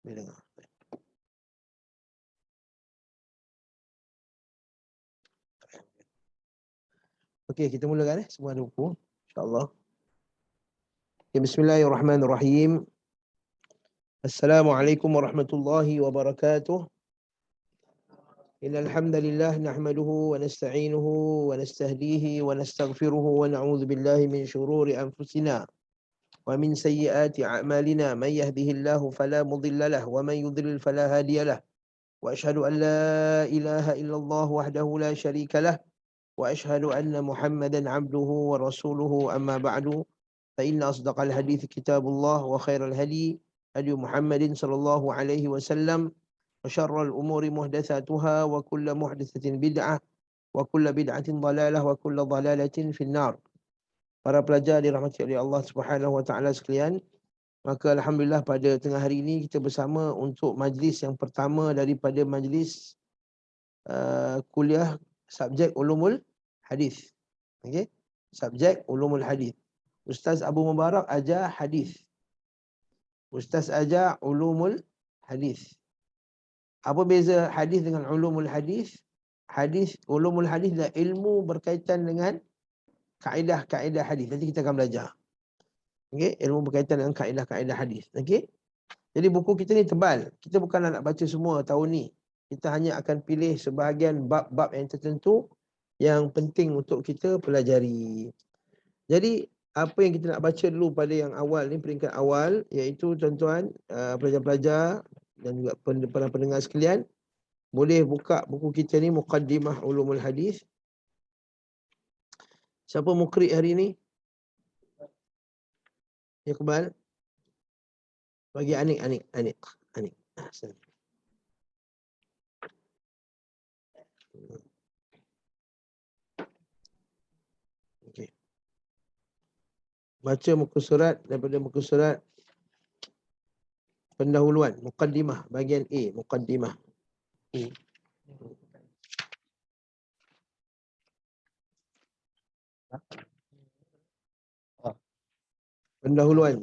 Boleh dengar. Okey, kita mulakan semua ada buku, insya-Allah. Okay, bismillahirrahmanirrahim. Assalamualaikum warahmatullahi wabarakatuh. Innal hamdalillah nahmaduhu wa nasta'inuhu wa nastahdihi wa nastaghfiruhu wa na'udzu billahi min shururi anfusina wa min sayyiati a'malina man yahdihillahu fala mudilla lahu wa man yudlil fala hadiya lahu. Wa asyhadu an la ilaha illallah wahdahu la syarika lahu wa asyhadu anna Muhammadan 'abduhu wa rasuluhu amma ba'du. Fa inna asdaqal hadits kitabullah wa khairal hadi hadi Muhammadin sallallahu alaihi wasallam wa syarrul umuri muhdatsatuha wa kullu muhdatsatin bid'ah wa kullu bid'atin dhalalah wa kullu dhalalatin finnar. Para pelajar dirahmati oleh Allah Subhanahu wa taala sekalian, maka alhamdulillah pada tengah hari ini kita bersama untuk majlis yang pertama daripada majlis kuliah subjek ulumul hadis. Okey. Subjek ulumul hadis. Ustaz Abu Mubarak ajar hadis. Ustaz ajar ulumul hadis. Apa beza hadis dengan ulumul hadis? Hadis, ulumul hadis adalah ilmu berkaitan dengan kaedah-kaedah hadis. Nanti kita akan belajar. Okey, ilmu berkaitan dengan kaedah-kaedah hadis. Okey. Jadi buku kita ni tebal. Kita bukan nak baca semua tahun ni. Kita hanya akan pilih sebahagian bab-bab yang tertentu yang penting untuk kita pelajari. Jadi apa yang kita nak baca dulu pada yang awal ni, peringkat awal, iaitu tuan-tuan, pelajar-pelajar dan juga para pendengar sekalian, boleh buka buku kita ni, Muqaddimah Ulumul Hadis. Siapa mukri hari ni? Iqbal. Bagi Anik. Okey. Baca muka surat daripada muka surat pendahuluan, Muqaddimah, bahagian A, Muqaddimah. Pendahuluan.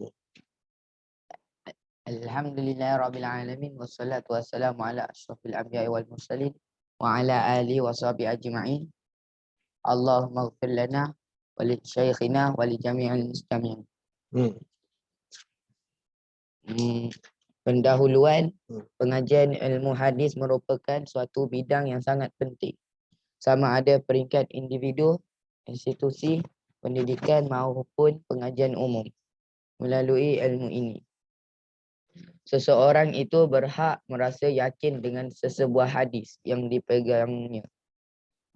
Alhamdulillahirrabbilalamin. Wassalatu wassalamu ala asyrafil anbiya'i wal mursalin wa ala alihi wa sahbihi ajma'in. Allahumma ighfir lana wa li syaikhina wa li jami'il mustami'in. Pendahuluan, pengajian ilmu hadis merupakan suatu bidang yang sangat penting. Sama ada peringkat individu, institusi, pendidikan maupun pengajian umum. Melalui ilmu ini, seseorang itu berhak merasa yakin dengan sesebuah hadis yang dipegangnya.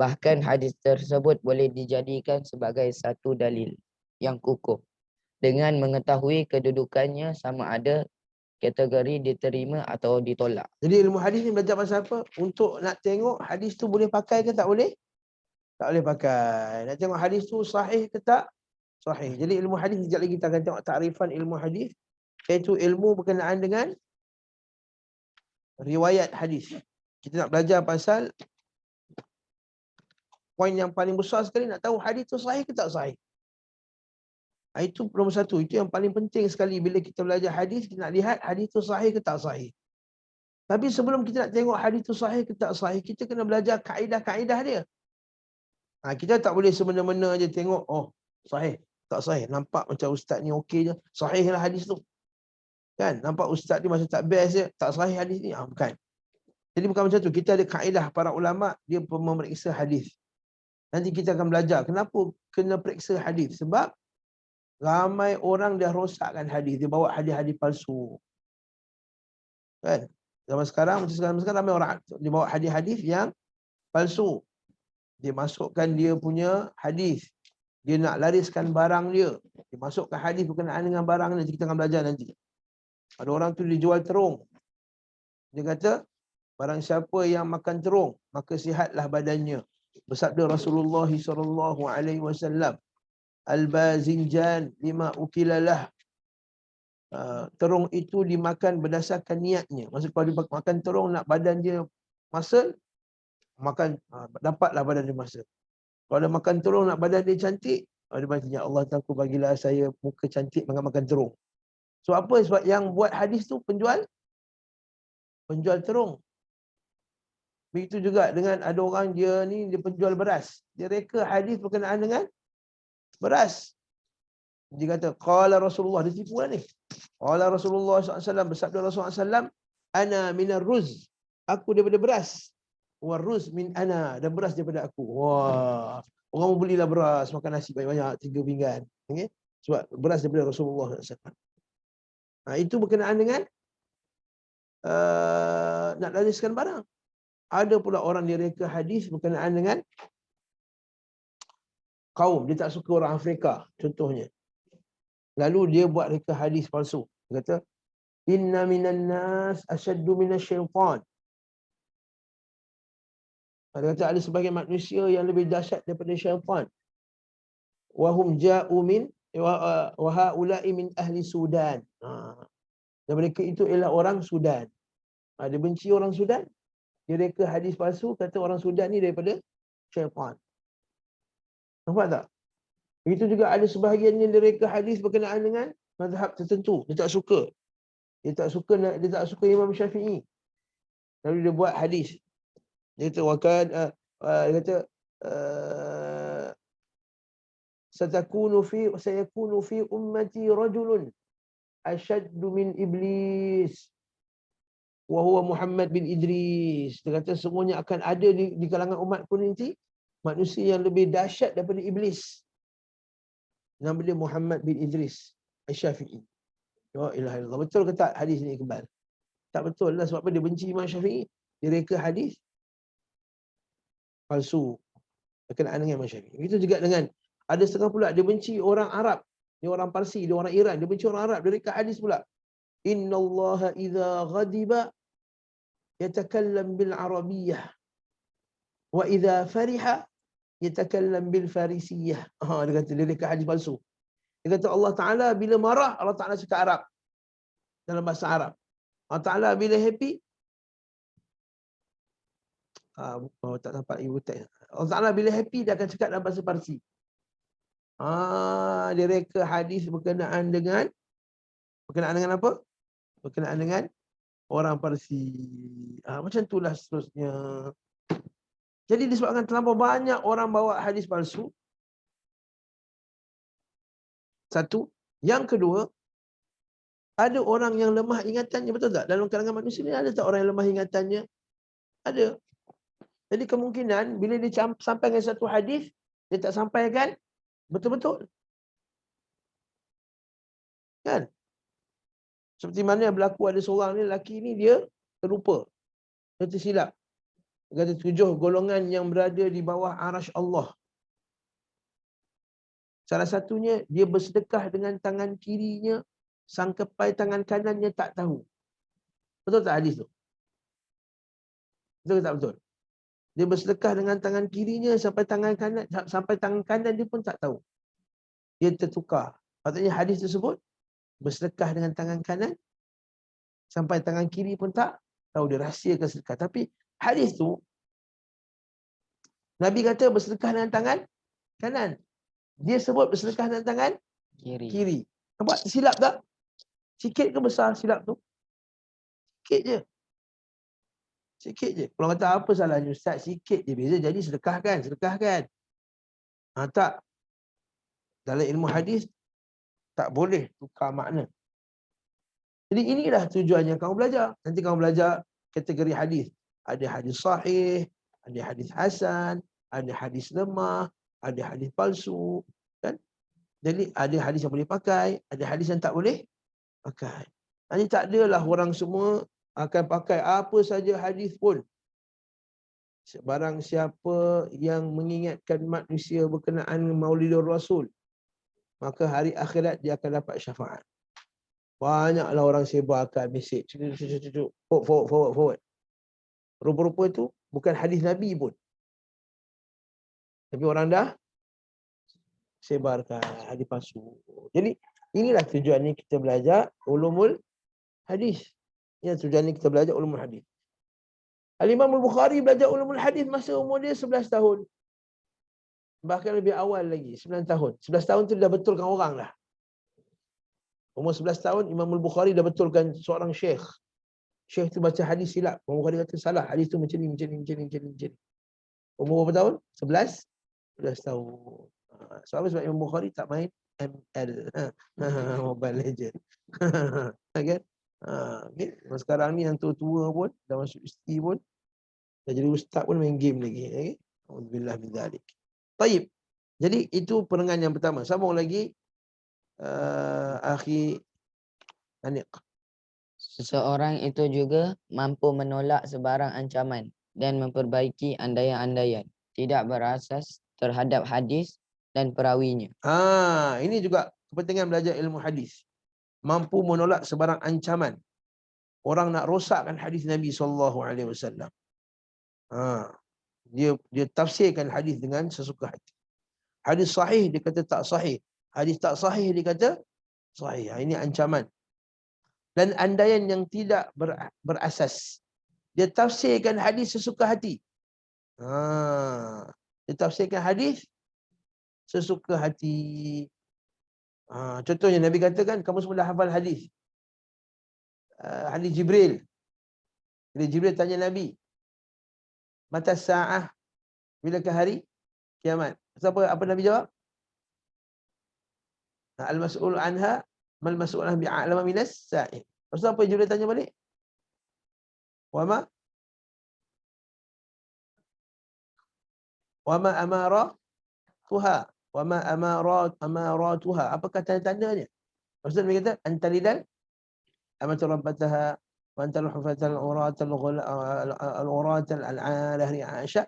Bahkan hadis tersebut boleh dijadikan sebagai satu dalil yang kukuh dengan mengetahui kedudukannya sama ada kategori diterima atau ditolak. Jadi ilmu hadis ni belajar pasal apa? Untuk nak tengok hadis tu boleh pakai ke tak boleh? Tak boleh pakai. Nak tengok hadis tu sahih ke tak? Sahih. Jadi ilmu hadis, sekejap lagi kita akan tengok takrifan ilmu hadis, iaitu ilmu berkenaan dengan riwayat hadis. Kita nak belajar pasal poin yang paling besar sekali, nak tahu hadis tu sahih ke tak sahih. Itu nombor satu. Itu yang paling penting sekali bila kita belajar hadis. Kita nak lihat hadis tu sahih ke tak sahih. Tapi sebelum kita nak tengok hadis tu sahih ke tak sahih, kita kena belajar kaedah-kaedah dia. Kita tak boleh semena-mena je tengok, oh sahih, tak sahih. Nampak macam ustaz ni okey je, sahih lah hadis tu. Kan? Nampak ustaz ni macam tak best je, tak sahih hadis ni. Bukan. Jadi bukan macam tu. Kita ada kaedah para ulama', dia memeriksa hadis. Nanti kita akan belajar kenapa kena periksa hadis. Sebab ramai orang dah rosakkan hadis. Dia bawa hadis-hadis palsu. Kan? Zaman sekarang ramai orang dia bawa hadis-hadis yang palsu. Dia masukkan dia punya hadis. Dia nak lariskan barang dia. Dia masukkan hadis berkenaan dengan barang dia. Kita akan belajar nanti. Ada orang tu dia jual terung. Dia kata, barang siapa yang makan terung, maka sihatlah badannya. Bersabda Rasulullah SAW, Al-bazinjan lima ukilalah. Terung itu dimakan berdasarkan niatnya. Maksud kalau dia makan terung nak badan dia muscle, makan dapatlah badan dia muscle. Kalau dia makan terung nak badan dia cantik, dia bertanya, Allah Ta'ala bagilah saya muka cantik makan terung. So apa sebab yang buat hadis tu penjual penjual terung. Begitu juga dengan ada orang dia penjual beras. Dia reka hadis berkenaan dengan beras. Dia kata, qala Rasulullah, dia tipu lah ni. Qala Rasulullah SAW, bersabda Rasulullah SAW, ana minar ruz. Aku daripada beras. Waruz min ana, dan beras daripada aku. Wah, orang belilah beras, makan nasi banyak-banyak, 3 pinggan. Okay? Sebab beras daripada Rasulullah SAW. Itu berkenaan dengan nak lariskan barang. Ada pula orang dia reka hadis berkenaan dengan kaum. Dia tak suka orang Afrika, contohnya. Lalu dia buat reka hadis palsu. Dia kata, inna minan nas asyaddu minas syaitan. Dia kata ada sebagian manusia yang lebih dahsyat daripada syaitan. Wahum ja'u min wa haula'i min ahli Sudan. Dan mereka itu ialah orang Sudan. Dia benci orang Sudan. Dia reka hadis palsu, kata orang Sudan ni daripada syaitan. Nampak tak? Begitu juga ada sebahagian yang dia reka hadis berkenaan dengan mazhab tertentu. Dia tak suka. Dia tak suka Imam Syafi'i. Lalu dia buat hadis. Dia kata dia kata sayakunu fi ummati rajulun ashaddu min iblis wa huwa Muhammad bin Idris. Dia kata semuanya akan ada di kalangan umatku nanti manusia yang lebih dahsyat daripada iblis. Nama dia Muhammad bin Idris Asy-Syafi'i. La ilaha illallah. Betul ke tak hadis ni kebal? Tak betul lah. Sebab apa dia benci Imam Syafi'i? Dia reka hadis palsu berkenaan dengan Imam Syafi'i. Begitu juga dengan ada setengah pula dia benci orang Arab. Dia orang Parsi, dia orang Iran, dia benci orang Arab. Dia reka hadis pula. Innallaha idza ghadiba yatakallam bil arabiyyah wa idza fariha yatakallam bil farisiyah. Dia kata dia reka hadis palsu. Dia kata Allah Taala bila marah, Allah Taala cakap Arab. Dalam bahasa Arab. Allah Taala bila happy, tak dapat ibu teks. Allah Taala bila happy dia akan cakap dalam bahasa Parsi. Dia reka hadis berkenaan dengan apa? Berkenaan dengan orang Parsi. Macam itulah seterusnya. Jadi disebabkan terlampau banyak orang bawa hadis palsu. Satu. Yang kedua, ada orang yang lemah ingatannya, betul tak? Dalam kalangan manusia ni ada tak orang yang lemah ingatannya? Ada. Jadi kemungkinan bila dia sampaikan satu hadis, dia tak sampaikan betul-betul. Kan? Seperti mana yang berlaku ada seorang ni, lelaki ni dia terlupa. Dia tersilap. Dia kata 7 golongan yang berada di bawah arasy Allah. Salah satunya, dia bersedekah dengan tangan kirinya, sangkapai tangan kanannya tak tahu. Betul tak hadis tu? Betul tak betul? Dia bersedekah dengan tangan kirinya sampai tangan kanan dia pun tak tahu. Dia tertukar. Patutnya hadis tersebut bersedekah dengan tangan kanan sampai tangan kiri pun tak tahu, dia rahsiakan sedekah. Tapi hadis tu Nabi kata bersedekah dengan tangan kanan. Dia sebut bersedekah dengan tangan kiri. Nampak silap tak? Sikit ke besar silap tu? Sikit je. Sikit je. Kalau kata apa salahnya Ustaz? Sikit je beza, jadi sedekahkan. Tak. Dalam ilmu hadis tak boleh tukar makna. Jadi inilah tujuannya kamu belajar. Nanti kamu belajar kategori hadis. Ada hadis sahih, ada hadis hasan, ada hadis lemah, ada hadis palsu, kan? Jadi ada hadis yang boleh pakai, ada hadis yang tak boleh pakai. Nanti tak adalah orang semua akan pakai apa saja hadis pun. Barang siapa yang mengingatkan manusia berkenaan Maulidur Rasul, maka hari akhirat dia akan dapat syafaat. Banyaklah orang sebarkan mesej. Forward. Rupa-rupa itu bukan hadis Nabi pun. Tapi orang dah sebarkan hadis palsu. Jadi inilah tujuannya kita belajar ulumul hadis. Ya, tujuannya kita belajar ulumul hadis. Al-Imam Al-Bukhari belajar ulumul hadis masa umur dia 11 tahun. Bahkan lebih awal lagi, 9 tahun. 11 tahun tu dah betulkan orang dah. Umur 11 tahun Imam Al-Bukhari dah betulkan seorang syekh. Syekh tu baca hadis silap. Imam Bukhari kata salah. Hadis tu macam ni, macam ni, macam ni, macam ni, macam ni. Umur berapa tahun? 11 tahun. Sebab apa? Sebab Imam Bukhari tak main ML. Mobile Legend. Kan? Okay. Sekarang ni yang tua-tua pun, dah masuk isteri pun, dah jadi ustaz pun main game lagi. Okay? Alhamdulillah min dzalik. Baik. Jadi itu perengan yang pertama. Sambung lagi akhi Aniq. Seseorang itu juga mampu menolak sebarang ancaman dan memperbaiki andaian-andaian tidak berasas terhadap hadis dan perawinya. Ini juga kepentingan belajar ilmu hadis. Mampu menolak sebarang ancaman. Orang nak rosakkan hadis Nabi SAW. Dia tafsirkan hadis dengan sesuka hati. Hadis sahih dia kata tak sahih. Hadis tak sahih dia kata sahih. Ini ancaman. Dan andaian yang tidak berasas. Dia tafsirkan hadis sesuka hati. Dia tafsirkan hadis sesuka hati. Contohnya Nabi katakan kamu semua dah hafal hadis. Hadis Jibril. Bila Jibril tanya Nabi, mata sa'ah, bilakah hari kiamat? Apa Nabi jawab? Al-mas'ul anha mal mas'ul anha bi'alama minas sa'il. Lepas tu apa Jibril tanya balik? Wama amaratuha. Wama amaratuha. Apakah tanda-tandanya? Lepas tu Nabi kata antalidal amatu rabbataha wa antal hufatal uratal al-alah ri'asha.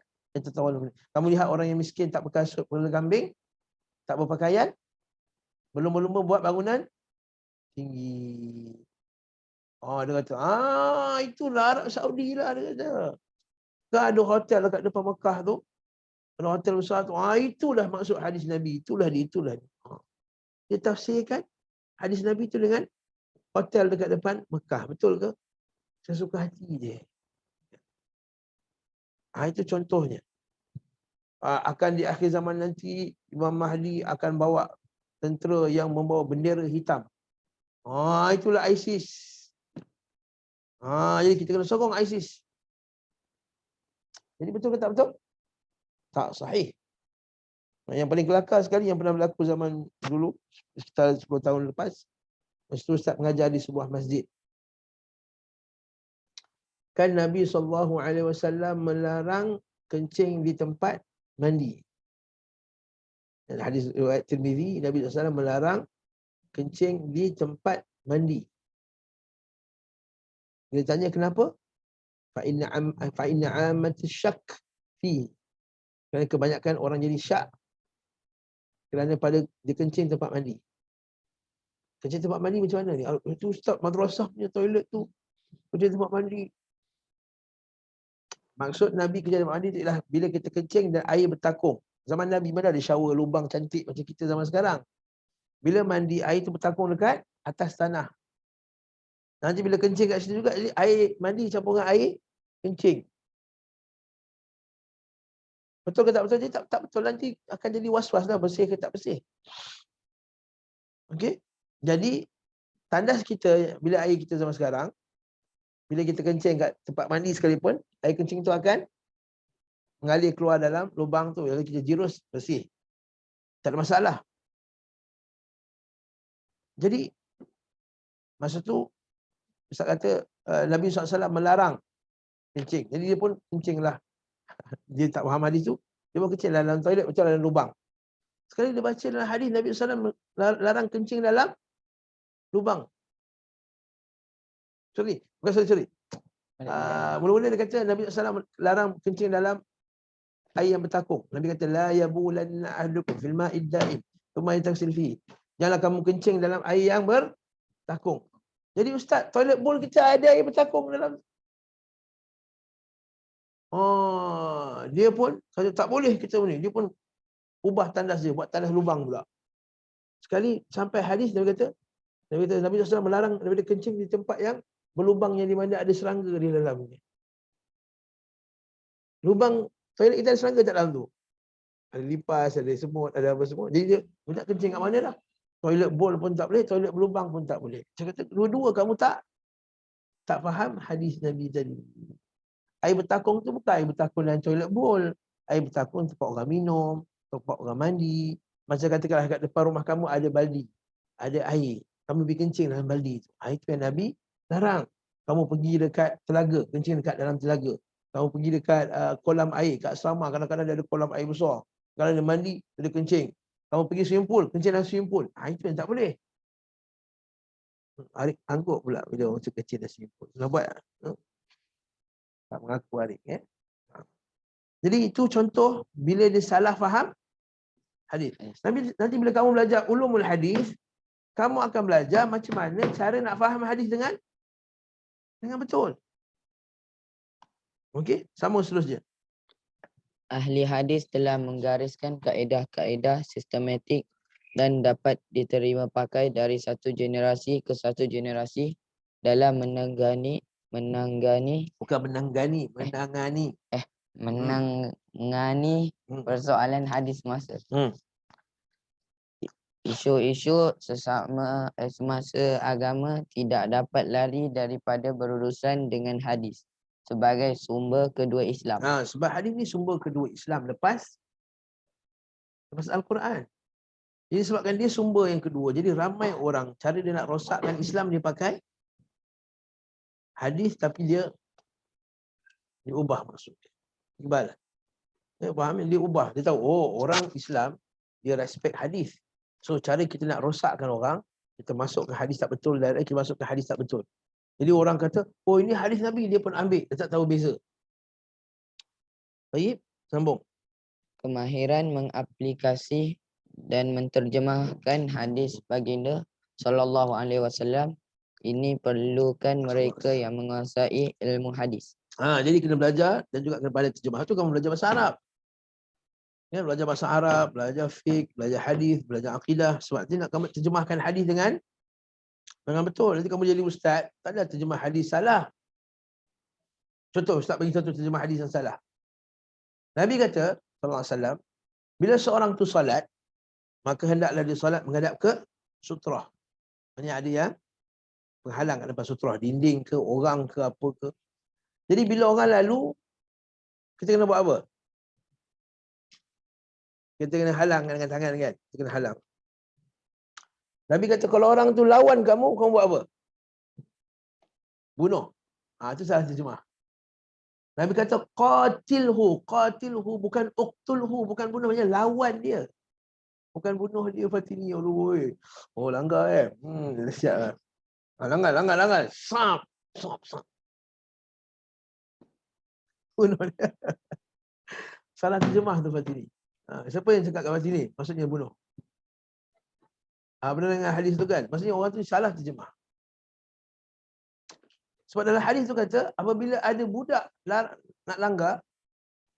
Kamu lihat orang yang miskin tak berkasut kepala kambing, tak berpakaian, berlumba-lumba buat bangunan tinggi. Dia kata, itulah Arab Saudi lah, dia kata. Kan ada hotel dekat depan Mekah tu, ada hotel besar tu. Itulah maksud hadis Nabi, itulah dia. Dia tafsirkan hadis Nabi tu dengan hotel dekat depan Mekah. Betul ke? Sesuka hati dia. Itu contohnya. Akan di akhir zaman nanti Imam Mahdi akan bawa tentera yang membawa bendera hitam. Itulah ISIS. Jadi kita kena sokong ISIS. Jadi betul ke tak betul? Tak sahih. Yang paling kelakar sekali yang pernah berlaku zaman dulu, sekitar 10 tahun lepas, Ustaz mengajar di sebuah masjid. Kan Nabi SAW melarang kencing di tempat mandi. Dan hadis riwayat Tirmizi, Nabi SAW melarang kencing di tempat mandi. Dia tanya kenapa? Fa inna ammat syak fi. Kerana kebanyakan orang jadi syak kerana pada dia kencing tempat mandi. Kencing tempat mandi macam mana ni? Itu ustaz madrasah punya toilet tu. Kencing tempat mandi. Maksud Nabi kencing tempat mandi tu ialah bila kita kencing dan air bertakung. Zaman Nabi mana ada shower lubang cantik macam kita zaman sekarang. Bila mandi, air tu bertakung dekat atas tanah. Nanti bila kencing kat situ juga, air mandi campur dengan air kencing. Betul ke tak betul? Jadi tak betul. Nanti akan jadi was-was dah bersih ke tak bersih. Okey? Jadi, tandas kita bila air kita zaman sekarang, bila kita kencing kat tempat mandi sekalipun, air kencing tu akan mengalir keluar dalam lubang tu. Lalu kita jirus, bersih. Tak ada masalah. Jadi, masa tu, Ustaz kata, Nabi SAW melarang kencing. Jadi dia pun kencing lah. Dia tak faham hadis tu, dia pun kencing dalam toilet, macam dalam lubang. Sekali dia baca dalam hadis, Nabi SAW larang kencing dalam lubang. Sorry. Mula-mula dia kata Nabi SAW larang kencing dalam air yang bertakung. Nabi kata, la yabulanna ahdukum fil ma'id da'im thumma yaghtasil fihi. Janganlah kamu kencing dalam air yang bertakung. Jadi ustaz, toilet bowl kita ada air bertakung dalam. Dia pun kata tak boleh kita ni. Dia pun ubah tandas dia, buat tandas lubang pula. Sekali sampai hadis Nabi kata Nabi SAW melarang daripada kencing di tempat yang berlubang yang di mana ada serangga di dalamnya. Lubang toilet kita ada serangga tak dalam tu? Ada lipas, ada semut, ada apa semua. Jadi dia nak kencing kat mana dah? Toilet bowl pun tak boleh, toilet berlubang pun tak boleh. Saya kata dua-dua kamu tak tak faham hadis Nabi tadi. Air bertakung tu bukan air bertakung dalam toilet bowl. Air bertakung tempat orang minum, tempat orang mandi. Macam katakanlah kat depan rumah kamu ada baldi, ada air. Kamu pergi kencing dalam baldi tu. Itu yang Nabi larang. Kamu pergi dekat telaga, kencing dekat dalam telaga. Kamu pergi dekat kolam air, kat asrama kadang-kadang ada kolam air besar. Kalau ada mandi, ada kencing. Kamu pergi swimming pool, kencing dalam swimming pool. Itu yang tak boleh. Arif angguk pula bila orang kecil dah swimming pool. Nak buat tak? Tak mengaku Arif. Jadi itu contoh bila dia salah faham hadis. Nanti bila kamu belajar ulumul hadis, kamu akan belajar macam mana cara nak faham hadis dengan betul. Okey, sama seterusnya. Ahli hadis telah menggariskan kaedah-kaedah sistematik dan dapat diterima pakai dari satu generasi ke satu generasi dalam menangani persoalan hadis masa. Isu-isu semasa agama tidak dapat lari daripada berurusan dengan hadis sebagai sumber kedua Islam. Sebab hadis ni sumber kedua Islam lepas Al-Quran. Jadi sebabkan dia sumber yang kedua, jadi ramai orang cara dia nak rosakkan Islam dia pakai hadis, tapi dia ubah maksudnya. Iqbal. Dia faham, dia ubah. Dia tahu, orang Islam dia respect hadis. So cara kita nak rosakkan orang, kita masuk ke hadis tak betul, dan kita masuk ke hadis tak betul. Jadi orang kata, ini hadis Nabi, dia pun ambil, dia tak tahu beza. Baik, sambung. Kemahiran mengaplikasi dan menterjemahkan hadis baginda sallallahu alaihi wasallam ini perlukan mereka yang menguasai ilmu hadis. Jadi kena belajar dan juga kena pandai terjemah. Tu kamu belajar bahasa Arab. Ya, belajar bahasa Arab, belajar fiqh, belajar hadis, belajar akidah. Sebab dia nak kamu terjemahkan hadis dengan betul. Nanti kamu jadi ustaz, tak ada terjemah hadis salah. Contoh, ustaz bagi satu terjemah hadis yang salah. Nabi kata, sallallahu alaihi wasallam, bila seorang tu solat, maka hendaklah dia solat menghadap ke sutrah. Maksudnya ada yang penghalang kat depan sutrah, dinding ke, orang ke, apa ke. Jadi bila orang lalu, kita kena buat apa? Kita kena halang dengan tangan kan? Kita kena halang. Nabi kata kalau orang tu lawan kamu buat apa? Bunuh. Itu salah terjemah. Nabi kata qatilhu bukan uqtulhu, bukan bunuh, maksudnya lawan dia. Bukan bunuh dia. Fatini. Langgar siap. Langgar. Sap. Bunuh dia. Salah terjemah tu Fatini. Siapa yang cakap kat Fatini? Maksudnya bunuh. Benar dengan hadis tu kan? Maksudnya orang tu salah terjemah. Sebab dalam hadis tu kata, apabila ada budak nak langgar,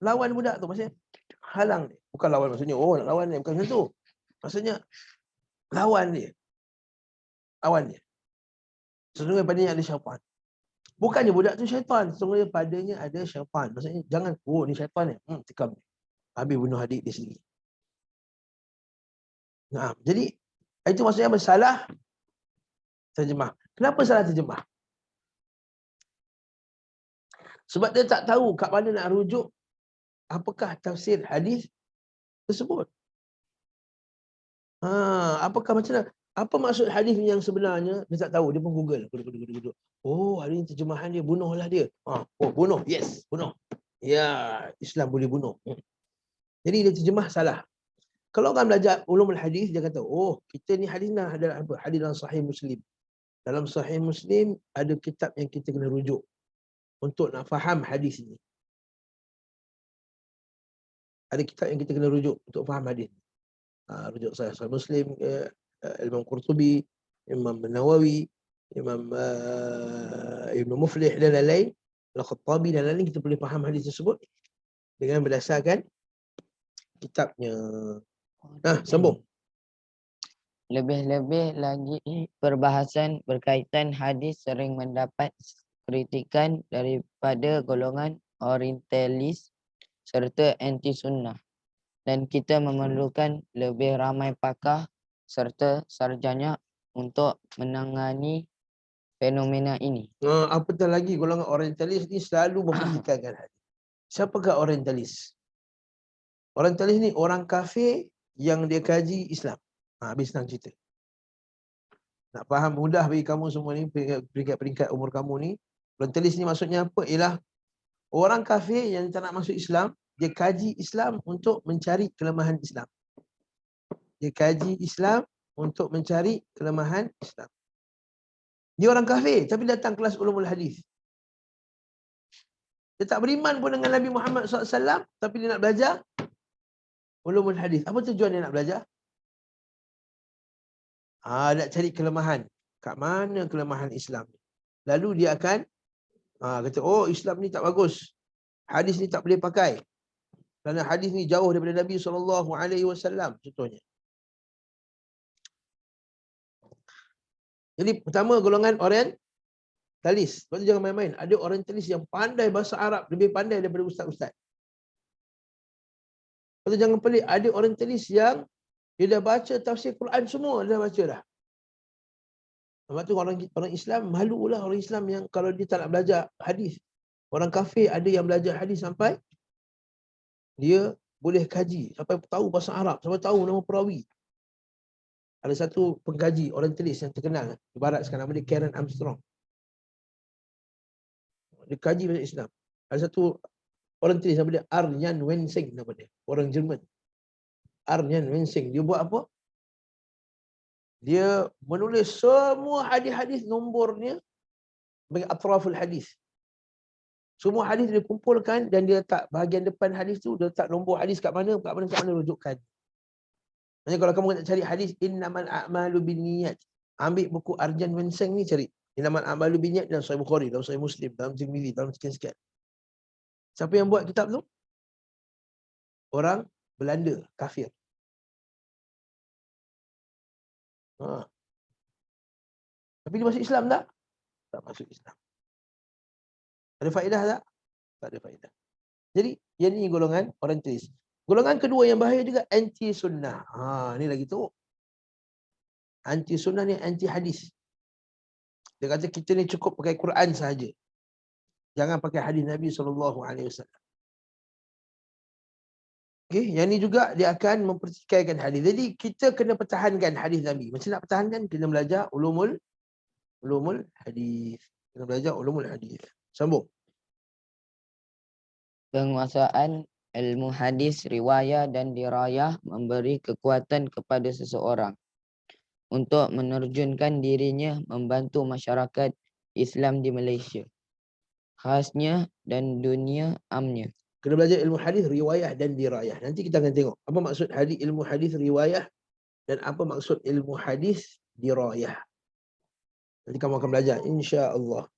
lawan budak tu. Maksudnya halang dia. Bukan lawan maksudnya, nak lawan dia. Bukan macam tu. Maksudnya lawan dia. Sesungguhnya padanya ada syaitan. Bukannya budak tu syaitan. Sesungguhnya padanya ada syaitan. Maksudnya jangan, ni syaitan ni. Tikam dia. Habis bunuh adik dia sendiri. Jadi itu maksudnya salah terjemah. Kenapa salah terjemah? Sebab dia tak tahu kat mana nak rujuk apakah tafsir hadis tersebut. Apakah macam mana? Apa maksud hadis yang sebenarnya? Dia tak tahu. Dia pun Google. Hari ini terjemahan dia, bunuhlah dia. Bunuh. Yes, bunuh. Ya, Islam boleh bunuh. Jadi dia terjemah salah. Kalau orang belajar ulumul hadis, dia kata, kita ni hadis adalah apa? Hadis dalam Sahih Muslim. Dalam Sahih Muslim ada kitab yang kita kena rujuk untuk nak faham hadis ini. Ada kitab yang kita kena rujuk untuk faham hadis. Rujuk Sahih Muslim, Imam Qurtubi, Imam Nawawi, Imam Ibn Muflih dan lain-lain, Al-Khattabi dan lain-lain, kita boleh faham hadis tersebut dengan berdasarkan kitabnya. Sambung. Lebih-lebih lagi perbahasan berkaitan hadis sering mendapat kritikan daripada golongan orientalis serta anti sunnah, dan kita memerlukan lebih ramai pakar serta sarjana untuk menangani fenomena ini. Apatah lagi golongan orientalis ni selalu mempertikaikan hadis. Siapakah orientalis? Orientalis ni orang kafir yang dia kaji Islam. Habis senang cerita. Nak faham mudah bagi kamu semua ni, peringkat-peringkat umur kamu ni. Orientalis ni maksudnya apa? Ialah orang kafir yang tak nak masuk Islam, dia kaji Islam untuk mencari kelemahan Islam. Dia kaji Islam untuk mencari kelemahan Islam. Dia orang kafir tapi datang kelas ulumul hadis. Dia tak beriman pun dengan Nabi Muhammad SAW, tapi dia nak belajar ulumul hadis. Apa tujuan dia nak belajar? Nak cari kelemahan. Kat mana kelemahan Islam? Lalu dia akan kata, oh Islam ni tak bagus. Hadis ni tak boleh pakai. Kerana hadis ni jauh daripada Nabi SAW. Contohnya. Jadi pertama golongan orientalis. Lepas tu jangan main-main. Ada orientalis yang pandai bahasa Arab. Lebih pandai daripada ustaz-ustaz. Lepas tu jangan pelik. Ada orientalis yang dia dah baca tafsir Quran semua. Dia dah baca dah. Lepas tu orang Islam malulah orang Islam yang kalau dia tak nak belajar hadis. Orang kafir ada yang belajar hadis sampai dia boleh kaji. Sampai tahu bahasa Arab. Sampai tahu nama perawi. Ada satu pengkaji orientalis yang terkenal di barat sekarang, nama dia Karen Armstrong. Dia kaji bahasa Islam. Ada satu orientalis nama dia Arjan Wensing nama dia. Orang Jerman. Arjan Wensing. Dia buat apa? Dia menulis semua hadis-hadis nombornya bagi atraful hadis. Semua hadis dia kumpulkan dan dia letak bahagian depan hadis tu, dia letak nombor hadis kat mana rujukan. Maksudnya kalau kamu nak cari hadis innamal a'malu binniyat, ambil buku Arjan Wensing ni cari. Innamal a'malu binniyat dalam Sahih Bukhari, dalam Sahih Muslim, dalam Tirmizi, dalam sekian-sekian. Siapa yang buat kitab tu? Orang Belanda, kafir. Tapi dia masuk Islam tak? Tak masuk Islam. Ada faedah tak? Tak ada faedah. Jadi, yang ni golongan orientalis. Golongan kedua yang bahaya juga anti sunnah. Ni lagi teruk. Anti sunnah ni anti hadis. Dia kata kita ni cukup pakai Quran sahaja. Jangan pakai hadis Nabi SAW. Okey, yang ni juga dia akan mempertikaikan hadis. Jadi kita kena pertahankan hadis Nabi. Macam nak pertahankan, kena belajar ulumul hadis. Kena belajar ulumul hadis. Sambung. Penguasaan ilmu hadis, riwayah dan dirayah memberi kekuatan kepada seseorang untuk menerjunkan dirinya membantu masyarakat Islam di Malaysia, khasnya dan dunia amnya. Kena belajar ilmu hadis, riwayah dan dirayah. Nanti kita akan tengok apa maksud hadis, ilmu hadis, riwayah dan apa maksud ilmu hadis, dirayah. Nanti kamu akan belajar insya-Allah.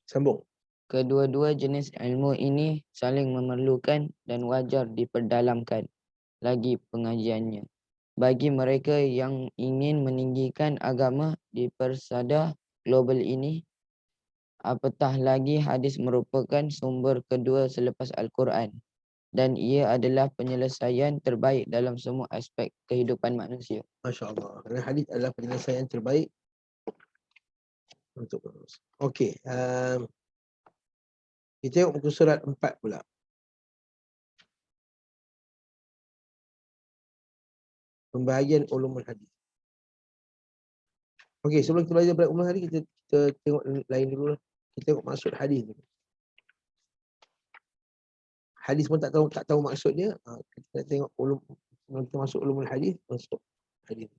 Sambung. Kedua-dua jenis ilmu ini saling memerlukan dan wajar diperdalamkan lagi pengajiannya. Bagi mereka yang ingin meninggikan agama di persada global ini, apatah lagi hadis merupakan sumber kedua selepas Al-Quran. Dan ia adalah penyelesaian terbaik dalam semua aspek kehidupan manusia. Masya Allah. Kerana hadis adalah penyelesaian terbaik untuk manusia. Okey. Kita tengok muka surat 4 pula. Pembahagian ulumul hadis. Okey, sebelum kita belajar ulumul hadis, kita tengok lain dulu lah. Kita tengok maksud hadis dulu. Hadis pun tak tahu maksudnya. Kita tengok sebelum kita masuk ulumul hadis, masuk hadis.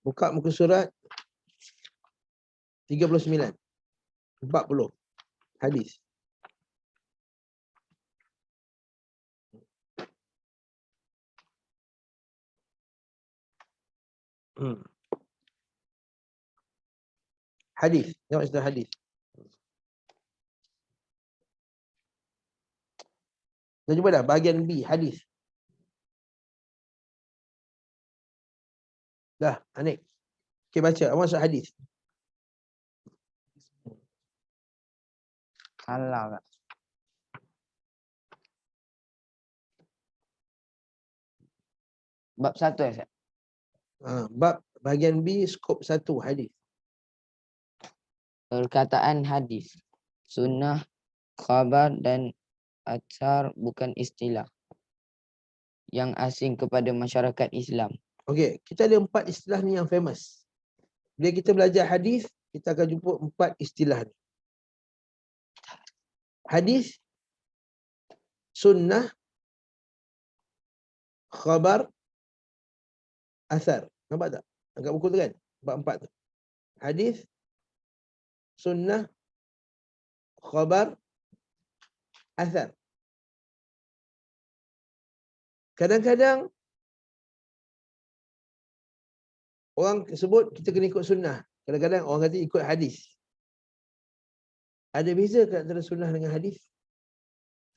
Buka muka surat 39. 40. Hadis. Hadis. Tengok istilah hadis. Dah jumpa dah bahagian B, hadis. Dah, Anik. Okey, baca. Masuk hadis. Halal. Bab 1 ya, Ustaz? Bab bahagian B, skop 1 hadis. Perkataan hadis, sunnah, khabar dan athar bukan istilah yang asing kepada masyarakat Islam. Okey, kita ada 4 istilah ni yang famous. Bila kita belajar hadis, kita akan jumpa 4 istilah ni. Hadis, sunnah, khabar, athar. Nampak tak? Angkat buku tu kan? Bab 4 tu. Hadis, sunnah, khabar, athar. Kadang-kadang orang sebut kita kena ikut sunnah. Kadang-kadang orang kata ikut hadis. Ada beza ke antara sunnah dengan hadis?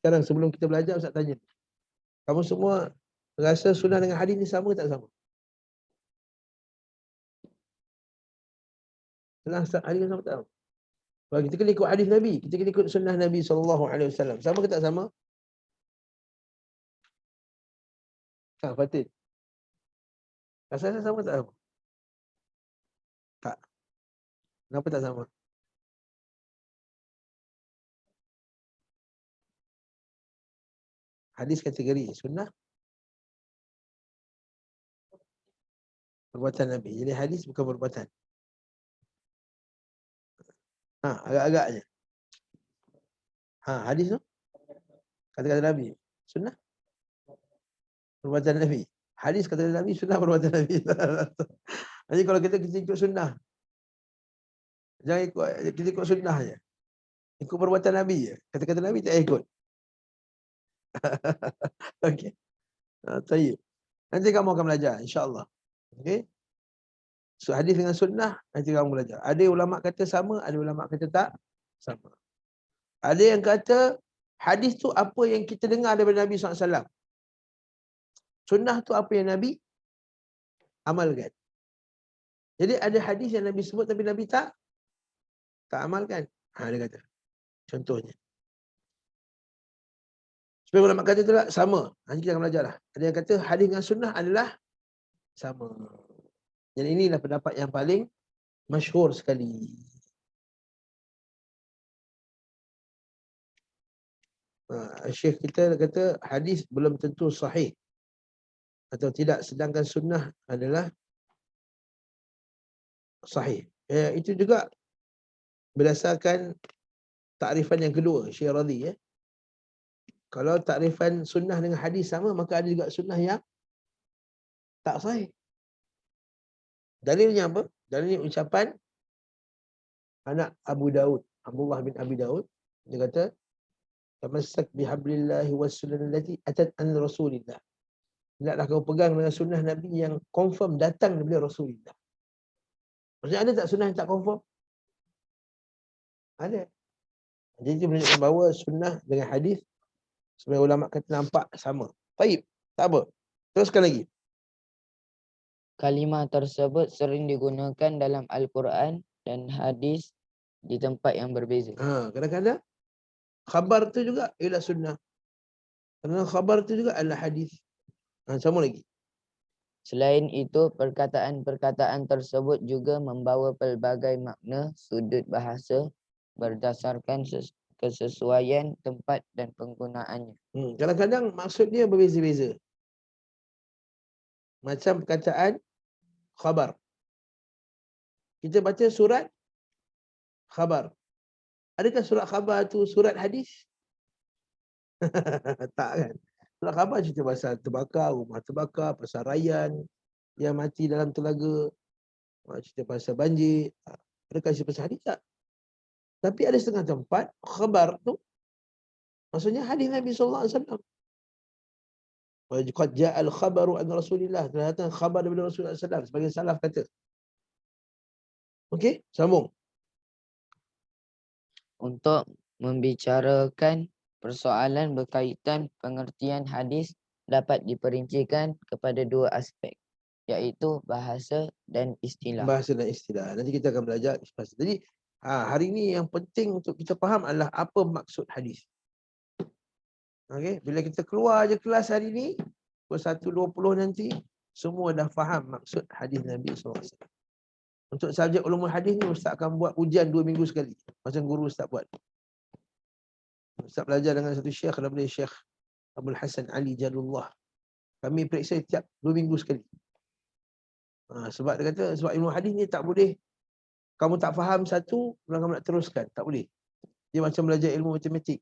Sekarang sebelum kita belajar, Ustaz tanya. Kamu semua rasa sunnah dengan hadis ni sama ke tak sama? Sunnah hadis sama tak sama? Kalau kita kena ikut hadis Nabi, kita kena ikut sunnah Nabi SAW. Sama ke tak sama? Fatin. Rasa sama tak sama? Tak. Kenapa tak sama? Hadis kategori sunnah, perbuatan Nabi. Jadi hadis bukan perbuatan. Agak-agaknya. Hadis tu kata-kata Nabi. Sunnah, perbuatan Nabi. Hadis kata-kata Nabi, sunnah perbuatan Nabi. Jadi kalau kita ikut sunnah, jangan ikut, kita ikut sunnah je. Ikut perbuatan Nabi je. Kata-kata Nabi tak ikut. Okey. Tayyib. Nanti kamu akan belajar, insya-Allah. Okey. So hadis dengan sunnah nanti kamu belajar. Ada ulama kata sama, ada ulama kata tak sama. Ada yang kata hadis tu apa yang kita dengar daripada Nabi SAW. Sunnah tu apa yang Nabi amalkan. Jadi ada hadis yang Nabi sebut tapi Nabi tak amalkan. Dia kata. Contohnya. Supaya ulama kata tu sama. Nanti kita akan belajar lah. Ada yang kata hadis dengan sunnah adalah sama. Dan inilah pendapat yang paling masyhur sekali. Syekh kita kata hadis belum tentu sahih atau tidak, sedangkan sunnah adalah sahih. Itu juga berdasarkan takrifan yang kedua, Syekh Radhi. Kalau takrifan sunnah dengan hadis sama, maka ada juga sunnah yang tak sahih. Dalilnya apa? Dalilnya ucapan anak Abu Daud, Abdullah bin Abi Daud. Dia kata, tamassak bihablillahi wassunnati atat an Rasulillah. Hendaklah kau pegang dengan sunnah Nabi yang confirm datang daripada Rasulullah. Maksudnya ada tak sunnah yang tak confirm? Ada. Jadi itu menunjukkan bahawa sunnah dengan hadis sebagai ulama kata nampak sama. Baik, tak apa. Teruskan lagi. Kalimah tersebut sering digunakan dalam Al-Quran dan hadis di tempat yang berbeza. Kadang-kadang khabar tu juga ialah sunnah. Kadang-kadang khabar tu juga adalah hadis. Sama lagi. Selain itu, perkataan-perkataan tersebut juga membawa pelbagai makna sudut bahasa berdasarkan kesesuaian tempat dan penggunaannya. Kadang-kadang maksud dia berbeza-beza. Macam perkataan khabar. Kita baca surat khabar. Adakah surat khabar tu surat hadis? Tak kan? Surat khabar cerita pasal terbakar, rumah terbakar, pasal Rayyan yang mati dalam telaga, cerita pasal banjir. Adakah cerita pasal hadis? Tak. Tapi ada setengah tempat khabar tu maksudnya hadis Nabi SAW. Qad ja'al khabaru an Rasulillah. Telah datang khabar daripada Rasulullah SAW. Sebagai salaf kata. Okey, sambung. Untuk membicarakan persoalan berkaitan pengertian hadis dapat diperincikan kepada dua aspek, iaitu bahasa dan istilah. Bahasa dan istilah. Nanti kita akan belajar bahasa. Jadi hari ini yang penting untuk kita faham adalah apa maksud hadis. Okey, bila kita keluar je kelas hari ni, pukul 1.20 nanti, semua dah faham maksud hadis Nabi SAW. Untuk subjek ulumul hadis ni, Ustaz akan buat ujian 2 minggu sekali. Macam guru Ustaz buat. Ustaz belajar dengan satu syekh, daripada Syekh Abdul Hasan Ali Jalullah. Kami periksa tiap 2 minggu sekali. Sebab dia kata, sebab ilmu hadis ni tak boleh, kamu tak faham satu, kamu nak teruskan. Tak boleh. Dia macam belajar ilmu matematik.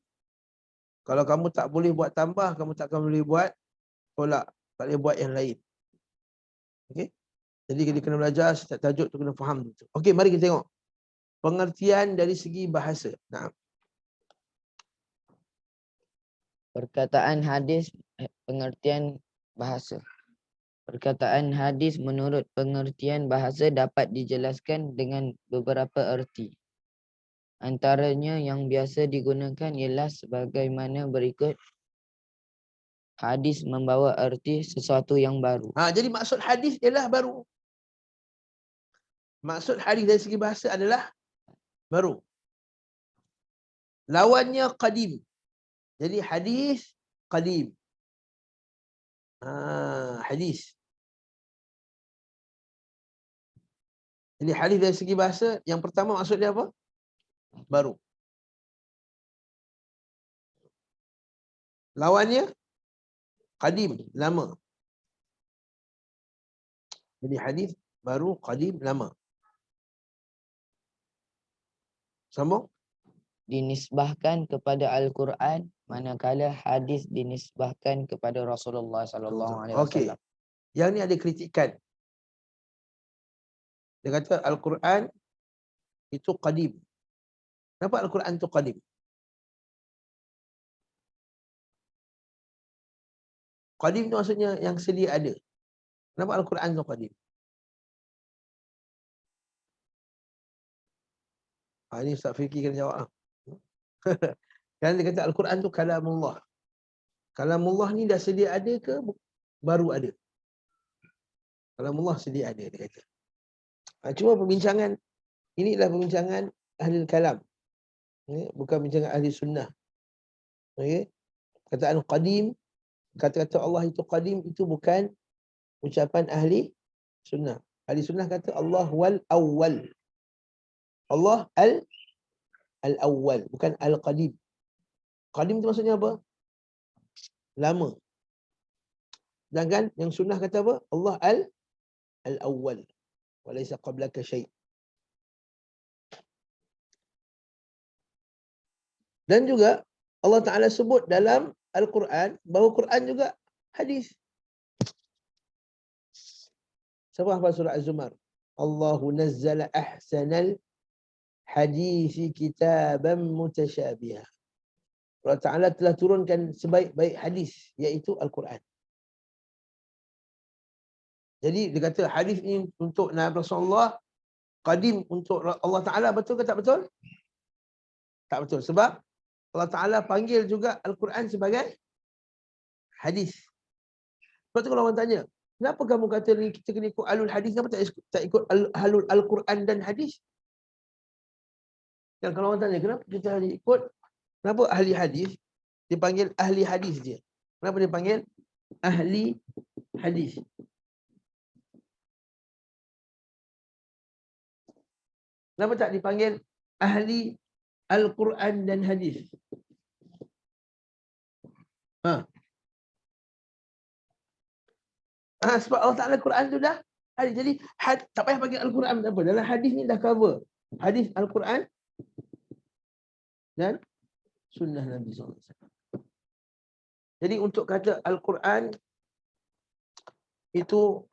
Kalau kamu tak boleh buat tambah, kamu tak akan boleh buat tolak. Tak boleh buat yang lain. Okey? Jadi kita kena belajar setiap tajuk tu kena faham tu. Okey, mari kita tengok. Pengertian dari segi bahasa. Nah. Perkataan hadis, pengertian bahasa. Perkataan hadis menurut pengertian bahasa dapat dijelaskan dengan beberapa erti. Antaranya yang biasa digunakan ialah sebagaimana berikut. Hadis membawa erti sesuatu yang baru. Jadi maksud hadis ialah baru. Maksud hadis dari segi bahasa adalah baru. Lawannya qadim. Jadi hadis qadim. Hadis. Jadi hadis dari segi bahasa, yang pertama maksud dia apa? Baru. Lawannya qadim, lama. Jadi hadis baru, qadim, lama. Sambung. Dinisbahkan kepada Al-Quran, manakala hadis dinisbahkan kepada Rasulullah SAW. Okey. Yang ni ada kritikan. Dia kata Al-Quran itu qadim. Kenapa Al-Quran itu qadim? Qadim itu maksudnya yang sedia ada. Kenapa Al-Quran itu qadim? Ini Ustaz Fiqi kena jawab. Kan dia kata Al-Quran itu kalamullah. Kalamullah ni dah sedia ada ke baru ada? Kalamullah sedia ada, dia kata. Cuma perbincangan, inilah perbincangan ahli kalam. Bukan perbincangan ahli sunnah. Okay? Kataan qadim, kata-kata Allah itu qadim, itu bukan ucapan ahli sunnah. Ahli sunnah kata Allah wal awwal. Allah al-awwal, bukan al-qadim. Qadim itu maksudnya apa? Lama. Sedangkan yang sunnah kata apa? Allah al-awwal. Walaysa qablaka syai'. Dan juga Allah Ta'ala sebut dalam Al-Quran bahawa Quran juga hadis. Siapa hafal surah Az-Zumar? Allahu nazzala ahsanal hadisi kitaban mutasyabiha. Allah Ta'ala telah turunkan sebaik-baik hadis, iaitu Al-Quran. Jadi dia kata hadis ini untuk Nabi Rasulullah, qadim untuk Allah Ta'ala, betul ke tak betul? Tak betul. Sebab Allah Ta'ala panggil juga Al-Quran sebagai hadis. Sebab tu kalau orang tanya, kenapa kamu kata ni kita kena ikut alul hadis, kenapa tak ikut alul Al-Quran dan hadis? Dan kalau orang tanya, kenapa kita ikut, kenapa ahli hadis dipanggil ahli hadis dia? Kenapa dia panggil ahli hadis? Kenapa tak dipanggil ahli Al-Quran dan hadis? Sebab Allah Ta'ala Quran tu dah hadis. Jadi tak payah panggil Al-Quran apa. Dalam hadis ni dah cover. Hadis Al-Quran dan sunnah Nabi SAW. Jadi untuk kata Al-Quran itu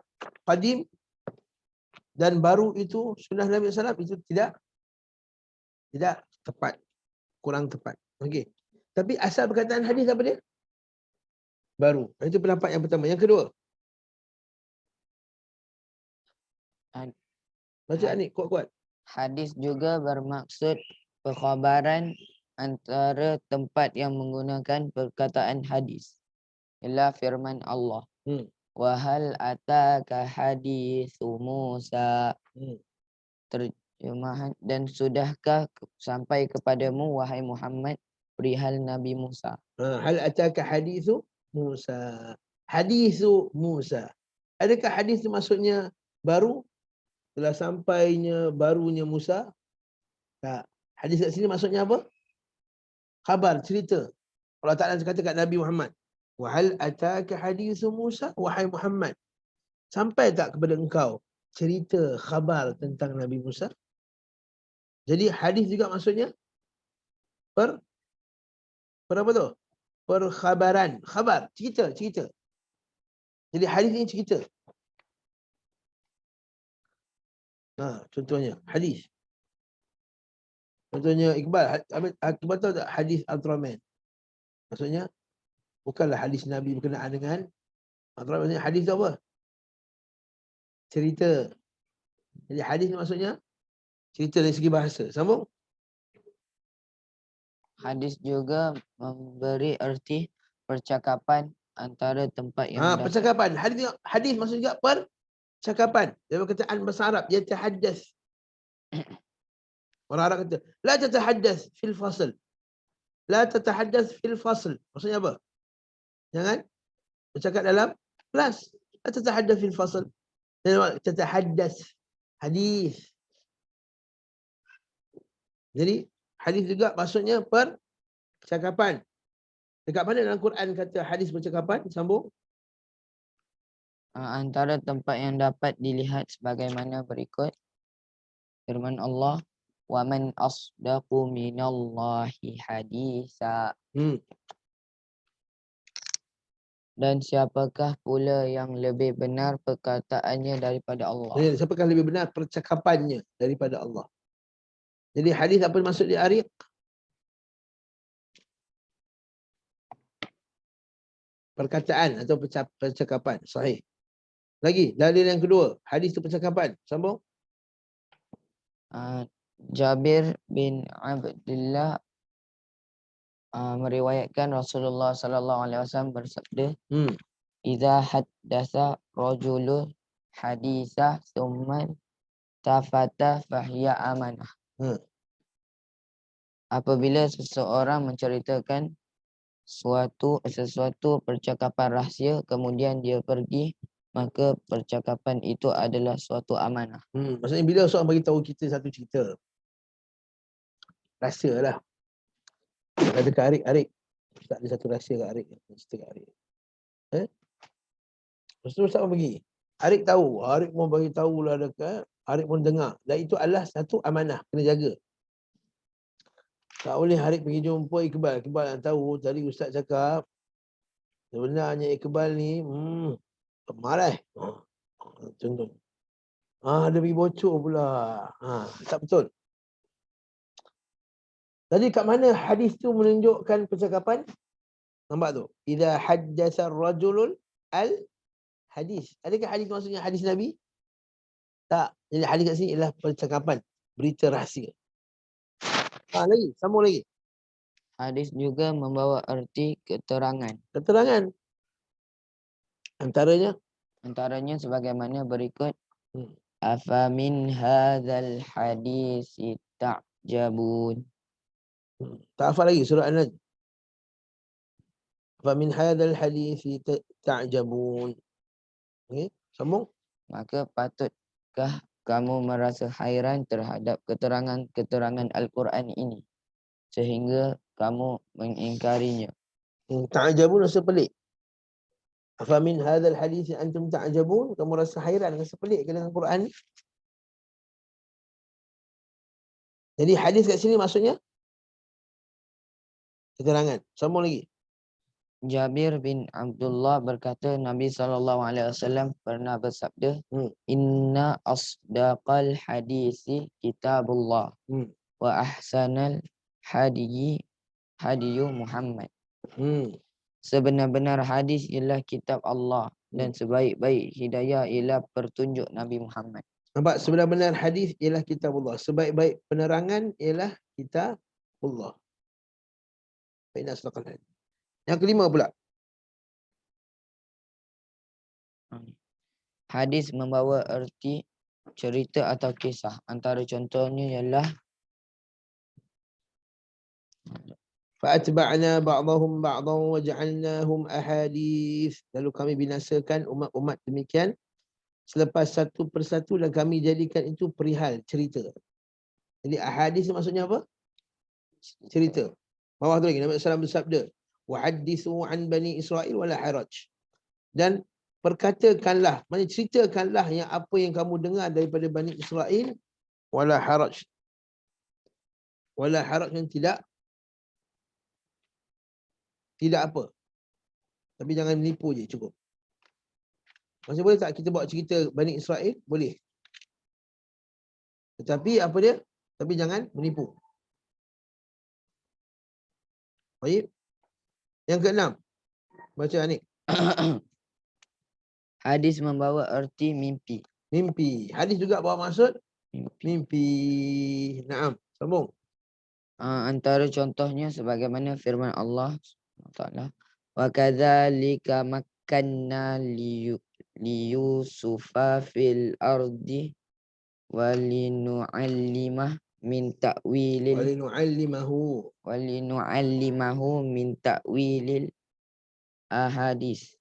qadim dan baru itu sunnah Nabi SAW, itu tidak tepat. Kurang tepat. Okey. Tapi asal perkataan hadis apa dia? Baru. Itu pendapat yang pertama. Yang kedua. Baca ni kuat-kuat. Hadis juga bermaksud perkhabaran antara tempat yang menggunakan perkataan hadis. Ialah firman Allah. Wahal ataka hadithu Musa. Hmm. Terjemahan, dan sudahkah sampai kepadamu wahai Muhammad perihal Nabi Musa. Hal ataka hadithu Musa. Hadithu Musa. Adakah hadis itu maksudnya baru? Telah sampainya barunya Musa? Tak. Hadis kat sini maksudnya apa? Khabar, cerita. Allah Ta'ala kata kat Nabi Muhammad. Wahal ataka hadithu Musa. Wahai Muhammad. Sampai tak kepada engkau cerita khabar tentang Nabi Musa? Jadi hadis juga maksudnya per apa tu? Perkhabaran. Khabar, cerita. Jadi hadis ini cerita. Contohnya hadis. Contohnya Iqbal. Iqbal tahu tak hadis Abdurrahman? Maksudnya bukanlah hadis Nabi berkenaan dengan Abdurrahman. Maksudnya hadis tu apa? Cerita. Jadi hadis ni maksudnya cerita dari segi bahasa. Sambung. Hadis juga memberi arti percakapan antara tempat yang dapat. Percakapan. Hadis maksudnya juga percakapan. Dari perkataan bahasa Arab, yatahaddath. Orang Arab kata, la tatahaddath fil fasl. La tatahaddath fil fasl. Maksudnya apa? Jangan bercakap dalam kelas. La tatahaddath fil fasl. Tatahaddath. Hadis. Jadi hadis juga maksudnya percakapan. Dekat mana dalam Quran kata hadis percakapan? Sambung. Antara tempat yang dapat dilihat sebagaimana berikut. Firman Allah, wa man asdaqu minallahi haditha. Dan siapakah pula yang lebih benar perkataannya daripada Allah? Siapakah lebih benar percakapannya daripada Allah? Jadi hadis apa maksud dia Ariq? Perkataan atau percakapan. Sahih. Lagi, dalil yang kedua. Hadis itu percakapan. Sambung. Jabir bin Abdullah meriwayatkan Rasulullah sallallahu alaihi wasallam bersabda, "Idza haddatsa rajulun haditsa tsumma tafata fahiya amanah." Apabila seseorang menceritakan sesuatu percakapan rahsia, kemudian dia pergi, maka percakapan itu adalah suatu amanah. Maksudnya bila seorang bagi tahu kita satu cerita, rahsia lah. Kata kat Arik, Ustaz ada satu rahsia kat Arik. Cerita kat Arik. Lepas tu Ustaz pergi. Arik tahu. Arik pun bagi tahulah dekat. Arik pun dengar. Dan itu adalah satu amanah. Kena jaga. Tak boleh Arik pergi jumpa Iqbal. Iqbal yang tahu tadi Ustaz cakap. Sebenarnya Iqbal ni marah. Contoh. Dia pergi bocor pula. Tak betul. Tadi kat mana hadis tu menunjukkan percakapan? Nampak tu? Idza haddatsa ar-rajulul al-hadis. Adakah hadis maksudnya hadis Nabi? Tak. Jadi hadis kat sini ialah percakapan, berita rahsia. Lagi, sambung lagi. Hadis juga membawa arti keterangan. Keterangan. Antaranya sebagaimana berikut. Afa min hadzal hadisi ta'jabun. Tak hafal lagi surah An-Najm. Fa min hadzal hadisi ta'jabun. Okey, sambung. Maka patutkah kamu merasa hairan terhadap keterangan-keterangan Al-Quran ini sehingga kamu mengingkarinya? Ta'jabun rasa pelik. Afa min hadzal hadisi antum ta'jabun, kamu rasa hairan, rasa pelik dengan Al-Quran ni? Jadi hadis kat sini maksudnya keterangan. Sambung lagi. Jabir bin Abdullah berkata, Nabi SAW pernah bersabda, Inna asdaqal hadisi kitabullah wa ahsanal hadiyu Muhammad. Sebenar-benar hadis ialah kitab Allah dan sebaik-baik hidayah ialah pertunjuk Nabi Muhammad. Nampak, sebenar-benar hadis ialah kitabullah. Sebaik-baik penerangan ialah kitabullah. Inna asdaqal hadis. Yang kelima pula. Hadis membawa erti cerita atau kisah. Antara contohnya ialah Fa'atba'na ba'dahum ba'dan wa ja'alnahum ahadith. Lalu kami binasakan umat-umat demikian selepas satu persatu dan kami jadikan itu perihal cerita. Jadi ahadith maksudnya apa? Cerita. Bawah tu lagi Nabi SAW bersabda, wa hadithu an bani Israel wala haraj. Dan perkatakanlah, maksudnya ceritakanlah yang apa yang kamu dengar daripada Bani Israel wala haraj. Wala haraj yang tidak apa. Tapi jangan menipu je, cukup. Maksudnya boleh tak kita bawa cerita Bani Israel? Boleh. Tetapi apa dia? Tapi jangan menipu. Baik. Yang keenam. Baca Anik. hadis membawa erti mimpi. Mimpi. Hadis juga bawa maksud Mimpi. mimpi. Naam. Sambung. Antara contohnya sebagaimana firman Allah SWT. Wa kadzalika makkanna liyusufa fil ardi walinu'allimah min ta'wilil walinu'allimahu min ta'wilil ahadis.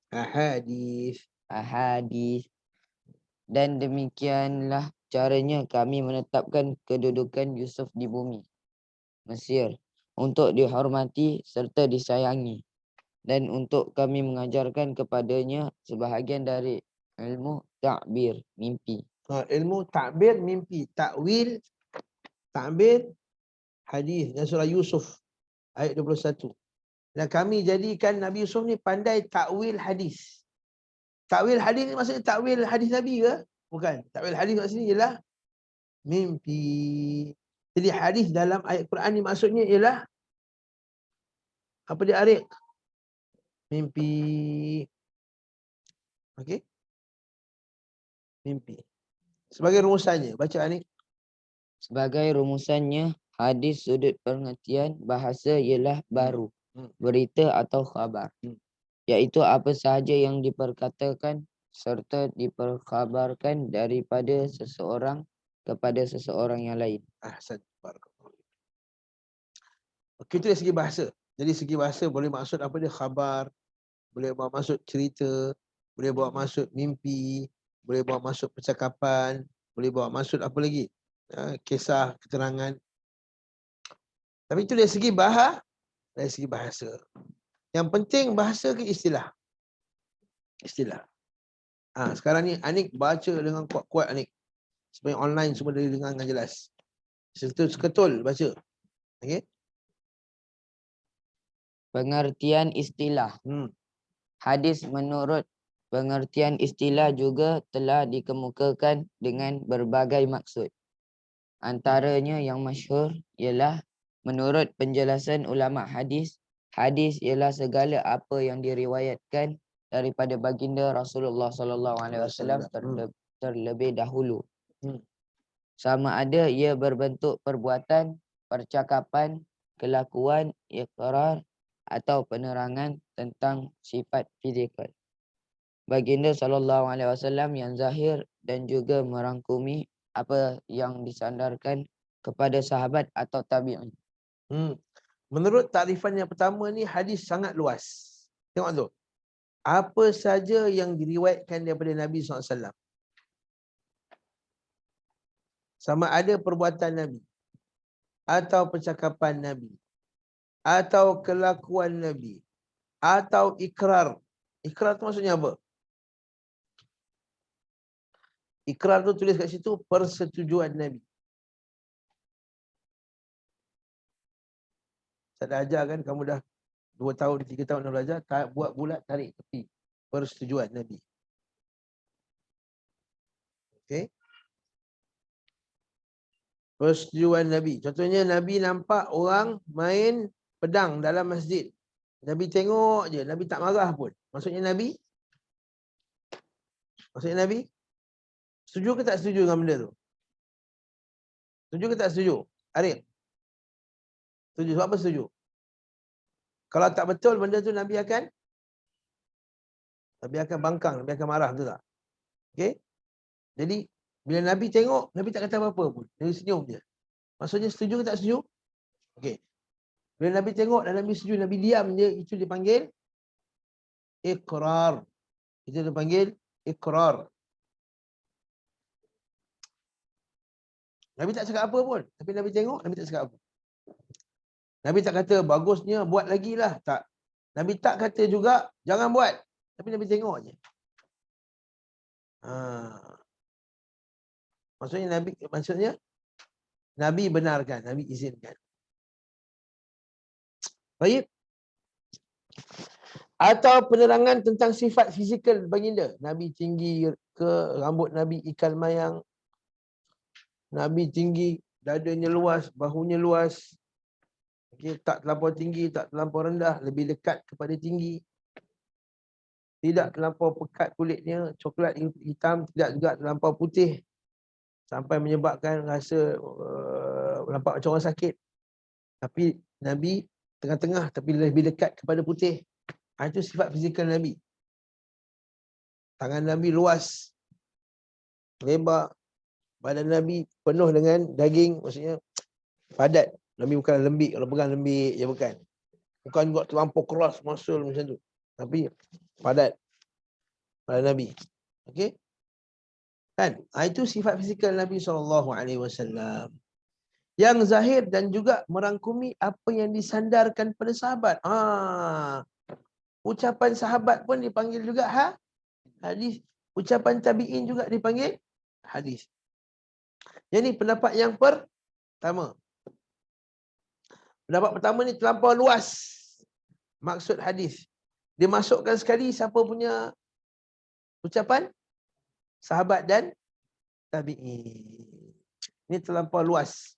Dan demikianlah caranya kami menetapkan kedudukan Yusuf di bumi Mesir untuk dihormati serta disayangi, dan untuk kami mengajarkan kepadanya sebahagian dari ilmu ta'bir, mimpi. Ilmu ta'bir mimpi, ta'wil, ta'bir hadis dan surah Yusuf ayat 21. Dan kami jadikan Nabi Yusuf ni pandai ta'wil hadis. Ta'wil hadis ni maksudnya ta'wil hadis Nabi ke? Bukan. Ta'wil hadis maksudnya ialah mimpi. Jadi hadis dalam ayat Quran ni maksudnya ialah apa dia, Arik? Mimpi. Okey? Mimpi. Sebagai rumusannya, baca Anik. Sebagai rumusannya, hadis sudut pengertian bahasa ialah baru, berita atau khabar. Iaitu apa sahaja yang diperkatakan serta diperkhabarkan daripada seseorang kepada seseorang yang lain. Ahsan. Okey, itu dari segi bahasa. Jadi segi bahasa boleh maksud apa dia, khabar, boleh bawa maksud cerita, boleh bawa maksud mimpi, boleh bawa maksud percakapan, boleh bawa maksud apa lagi? Kisah, keterangan. Tapi itu dari segi bahasa. Yang penting bahasa ke istilah? Istilah. Sekarang ni Anik baca dengan kuat-kuat Anik. Supaya online semua dia dengar dengan jelas. Seketul baca. Okey? Pengertian istilah. Hadis menurut pengertian istilah juga telah dikemukakan dengan berbagai maksud. Antaranya yang masyhur ialah menurut penjelasan ulama hadis, hadis ialah segala apa yang diriwayatkan daripada baginda Rasulullah SAW terlebih dahulu. Sama ada ia berbentuk perbuatan, percakapan, kelakuan, iqrar atau penerangan tentang sifat fizikal baginda SAW yang zahir, dan juga merangkumi apa yang disandarkan kepada sahabat atau tabi'in. Menurut takrifan yang pertama ni, hadis sangat luas. Tengok tu. Apa saja yang diriwayatkan daripada Nabi SAW. Sama ada perbuatan Nabi, atau percakapan Nabi, atau kelakuan Nabi, atau ikrar. Ikrar tu maksudnya apa? Ikrar tu tulis kat situ persetujuan Nabi. Saya dah ajar kan, kamu dah 2 tahun, 3 tahun dah belajar, buat bulat, tarik tepi. Persetujuan Nabi. Okey. Persetujuan Nabi. Contohnya Nabi nampak orang main pedang dalam masjid. Nabi tengok je, Nabi tak marah pun. Maksudnya Nabi setuju ke tak setuju dengan benda tu? Setuju ke tak setuju? Arif? Setuju. Sebab apa setuju? Kalau tak betul benda tu, Nabi akan Nabi akan bangkang, Nabi akan marah, betul tak? Okey. Jadi bila Nabi tengok, Nabi tak kata apa-apa pun. Nabi senyum je. Maksudnya setuju ke tak setuju? Okey. Bila Nabi tengok dan Nabi setuju, Nabi diam je, itu dipanggil iqrar. Itu dipanggil iqrar. Nabi tak cakap apa pun. Tapi Nabi tengok, Nabi tak cakap apa. Nabi tak kata, bagusnya buat lagi lah. Tak. Nabi tak kata juga, jangan buat. Tapi Nabi tengok je. Maksudnya Nabi benarkan, Nabi izinkan. Baik. Atau penerangan tentang sifat fizikal baginda. Nabi tinggi ke, rambut Nabi ikan mayang. Nabi tinggi, dadanya luas, bahunya luas. Okay, tak terlampau tinggi, tak terlampau rendah, lebih dekat kepada tinggi. Tidak terlampau pekat kulitnya, coklat hitam, tidak juga terlampau putih. Sampai menyebabkan rasa nampak macam orang sakit. Tapi Nabi tengah-tengah, tapi lebih dekat kepada putih. Itu sifat fizikal Nabi. Tangan Nabi luas, lebar. Badan Nabi penuh dengan daging, maksudnya padat. Nabi bukan lembik, kalau pegang lembik je bukan. Bukan juga terlampau keras, muscle macam tu. Tapi padat badan Nabi. Okey? Kan? Itu sifat fizikal Nabi SAW. Yang zahir dan juga merangkumi apa yang disandarkan pada sahabat. Ucapan sahabat pun dipanggil juga hadis. Ucapan tabi'in juga dipanggil hadis. Jadi pendapat yang pertama. Pendapat pertama ni terlampau luas maksud hadis. Dimasukkan sekali siapa punya ucapan? Sahabat dan tabi'in. Ini terlampau luas.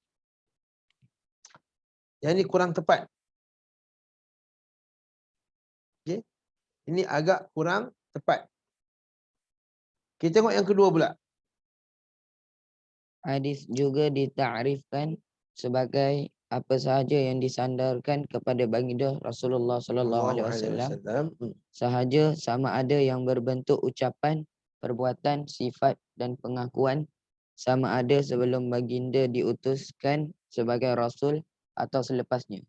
Yang ini kurang tepat. Okay. Ini agak kurang tepat. Kita tengok yang kedua pula. Hadis juga ditakrifkan sebagai apa sahaja yang disandarkan kepada baginda Rasulullah sallallahu alaihi wasallam sahaja, sama ada yang berbentuk ucapan, perbuatan, sifat dan pengakuan, sama ada sebelum baginda diutuskan sebagai rasul atau selepasnya.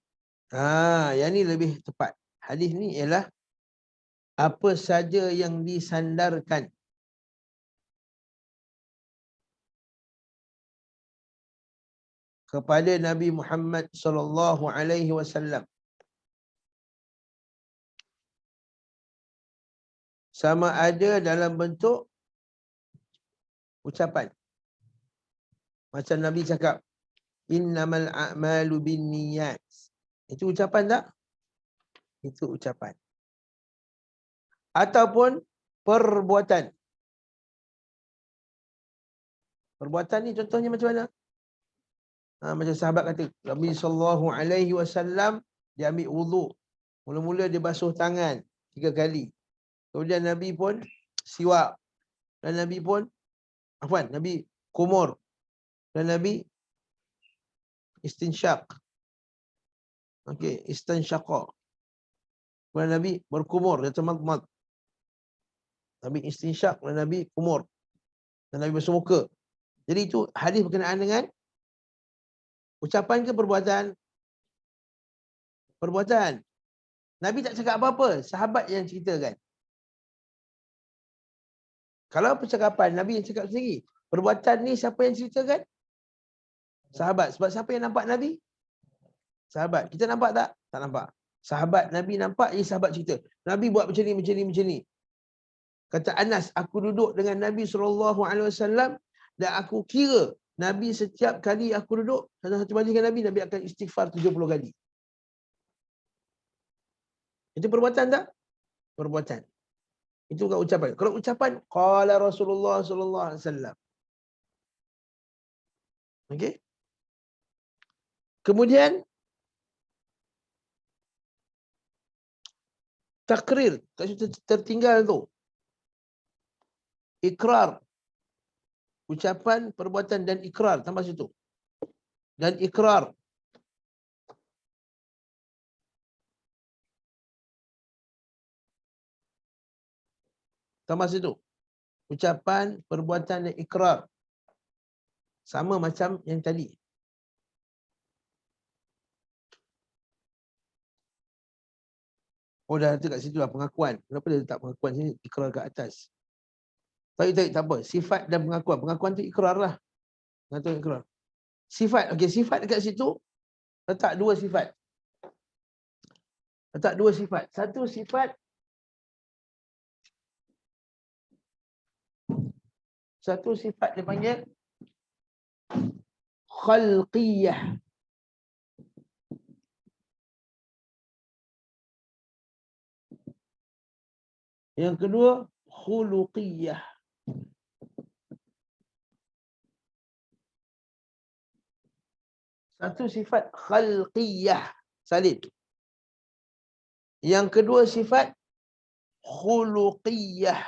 Yang ni lebih tepat. Hadis ni ialah apa saja yang disandarkan kepada Nabi Muhammad sallallahu alaihi wasallam, sama ada dalam bentuk ucapan. Macam Nabi cakap, innamal a'malu binniyat. Itu ucapan tak? Itu ucapan. Ataupun perbuatan. Perbuatan ni contohnya macam mana? Macam sahabat kata, Nabi sallallahu alaihi wasallam dia ambil wuduk. Mula-mula dia basuh tangan 3 kali. Kemudian Nabi pun siwak. Dan Nabi pun Nabi kumur. Dan Nabi istinsyaq. Okey, istinsyaqa. Kemudian Nabi berkumur, dia termat-mat. Nabi istinsyaq dan Nabi kumur. Dan Nabi basuh muka. Jadi itu hadis berkenaan dengan ucapan ke perbuatan? Perbuatan. Nabi tak cakap apa-apa, sahabat yang ceritakan. Kalau percakapan, Nabi yang cakap sendiri. Perbuatan ni siapa yang ceritakan? Sahabat. Sebab siapa yang nampak Nabi? Sahabat. Kita nampak tak? Tak nampak. Sahabat Nabi nampak, sahabat cerita. Nabi buat macam ni, macam ni, macam ni. Kata Anas, aku duduk dengan Nabi SAW dan aku kira Nabi setiap kali aku duduk, satu majlis dengan Nabi, Nabi akan istighfar 70 kali. Itu perbuatan tak? Perbuatan. Itu bukan ucapan. Kalau ucapan, qala Rasulullah SAW. Okey? Kemudian, takrir. Tertinggal tu. Ikrar. Ucapan, perbuatan dan ikrar. Tambah situ. Dan ikrar. Tambah situ. Ucapan, perbuatan dan ikrar. Sama macam yang tadi. Oh, dah letak kat situ lah pengakuan. Kenapa dia letak pengakuan sini? Ikrar kat atas. Tak apa. Sifat dan pengakuan. Pengakuan tu ikrar lah. Pengakuan ikrar. Sifat. Okey, sifat dekat situ. Letak dua sifat. Satu sifat. Satu sifat dia panggil khalqiyah. Yang kedua, khuluqiyah. Satu sifat khalqiyah. Salin. Yang kedua sifat khuluqiyah.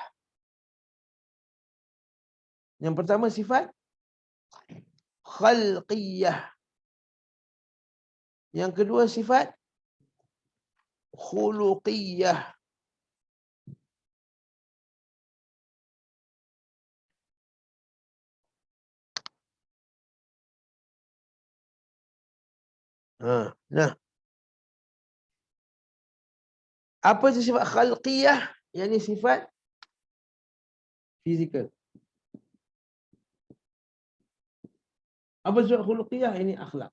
Yang pertama sifat khalqiyah. Yang kedua sifat khuluqiyah. Nah. Apa itu sifat khalqiyah? Yang ini sifat fizikal. Apa sifat khuluqiyah? Ini akhlak.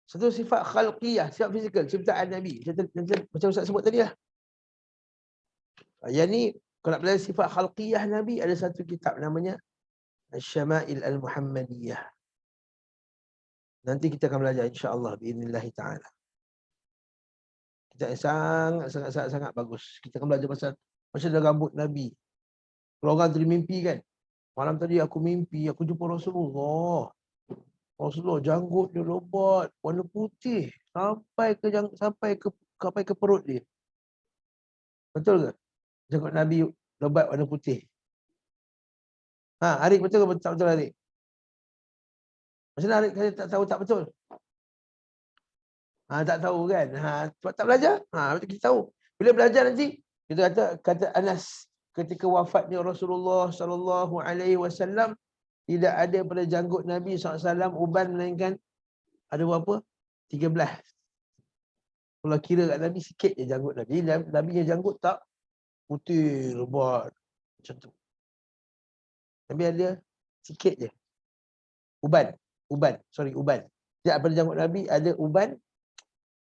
Satu sifat khalqiyah, sifat fizikal, ciptaan Nabi. Macam Ustaz sebut tadi lah. Yang ni, kalau nak belajar sifat khalqiyah Nabi, ada satu kitab namanya Asy-Syama'il Al-Muhammadiyah. Nanti kita akan belajar insya-Allah bi'idznillah ta'ala. Kitab yang sangat bagus. Kita akan belajar pasal rambut Nabi. Kalau orang tadi mimpi kan. Malam tadi aku mimpi, aku jumpa Rasulullah. Rasulullah janggut dia lebat, warna putih sampai ke perut dia. Betul ke? Janggut Nabi lebat warna putih. Arif betul ke tak betul Arif? Macam mana Arif kata tak tahu tak betul? Tak tahu kan? Sebab tak belajar? Kita tahu. Bila belajar nanti kita kata Anas ketika wafatnya Rasulullah sallallahu alaihi wasallam tidak ada pada janggut Nabi SAW uban melainkan ada berapa? 13. Kalau kira kat Nabi sikit je janggut Nabi. Nabi yang janggut tak putih, lebat. Macam tu. Nabi ada sikit je. Uban. Tidak pada janggut Nabi ada uban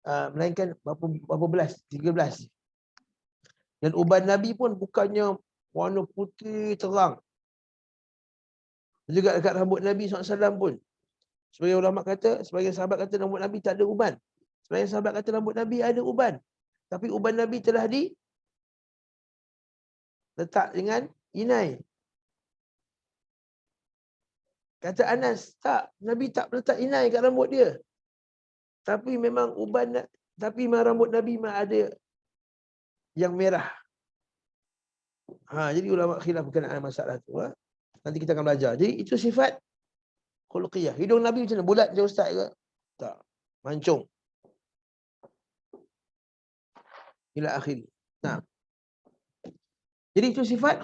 melainkan berapa belas? 13. Dan uban Nabi pun bukannya warna putih terang. Juga dekat rambut Nabi SAW pun. Sebagai ulama kata, sebagai sahabat kata rambut Nabi tak ada uban. Sebagai sahabat kata rambut Nabi ada uban. Tapi uban Nabi telah letak dengan inai. Kata Anas, tak. Nabi tak letak inai kat rambut dia. Tapi memang rambut Nabi memang ada yang merah. Jadi ulama khilaf berkenaan masalah tu. Nanti kita akan belajar. Jadi itu sifat khuluqiyah. Hidung Nabi macam mana? Bulat je ustaz ke? Tak. Mancung. Ila akhir. Nah. Jadi itu sifat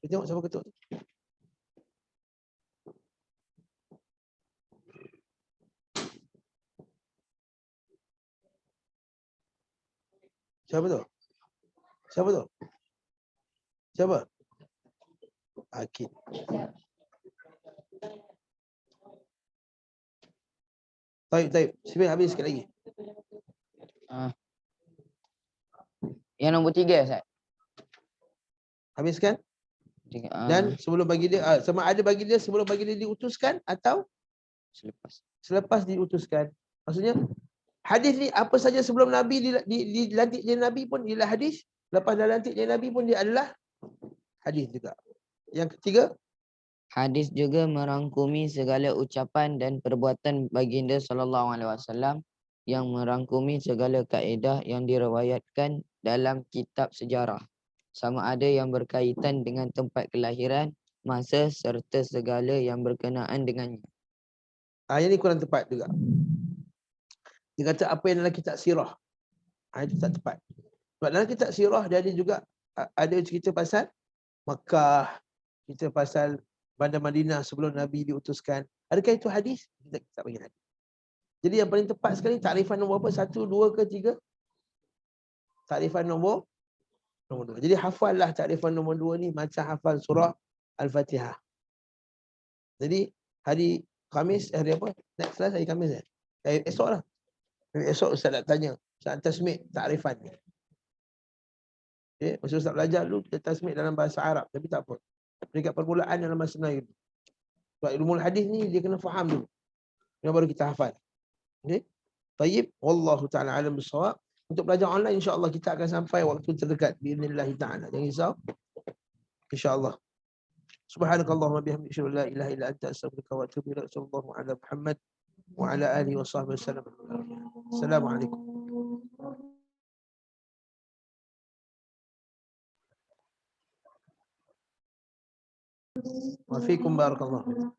kita tengok siapa ketuk. Siapa tu? Siapa? Akid. Taib. Siapa habis sikit lagi? Yang nombor 3 Ustaz. Habiskan? Dan sebelum bagi dia sama ada bagi dia sebelum bagi dia diutuskan atau selepas diutuskan. Maksudnya hadis ni apa saja sebelum Nabi dilantik jadi Nabi pun ialah hadis. Lepas dah lantik jadi Nabi pun dia adalah hadis juga. Yang ketiga, hadis juga merangkumi segala ucapan dan perbuatan baginda sallallahu alaihi wasallam yang merangkumi segala kaedah yang diriwayatkan dalam kitab sejarah, sama ada yang berkaitan dengan tempat kelahiran, masa serta segala yang berkenaan dengannya. Yang ni kurang tepat juga. Dia kata apa yang dalam kitab sirah. Itu tak tepat. Sebab dalam kitab sirah dia ada juga ada cerita pasal Makkah, cerita pasal Bandar Madinah sebelum Nabi diutuskan. Adakah itu hadis? Kita tak bagi hadis. Jadi yang paling tepat sekali takrifan nombor apa? 1, 2 ke 3? Takrifan nombor 2. Jadi hafallah takrifan nombor 2 ni macam hafal surah Al-Fatihah. Jadi hari Khamis, hari apa? Next class hari Khamis esok lah. Esok Ustaz nak tanya. Ustaz tasmik takrifan ni. Okay. Masa Ustaz belajar dulu kita tasmik dalam bahasa Arab. Tapi tak apa. Dekat permulaan dalam bahasa Melayu. Sebab ilmu hadis ni dia kena faham dulu. Yang baru kita hafal. Okay. Tayyib. Wallahu ta'ala alam bisawab. Untuk belajar online insya-Allah kita akan sampai waktu terdekat biidznillah taala. Jangan risau. Insya-Allah. Subhanakallahumma bihamdika asyhadu an la ilaha illa anta astaghfiruka wa atubu ilaik. Sallallahu ala Muhammad wa ala alihi wa sahbihi wasallam. Assalamualaikum. Wa fiikum barakallahu.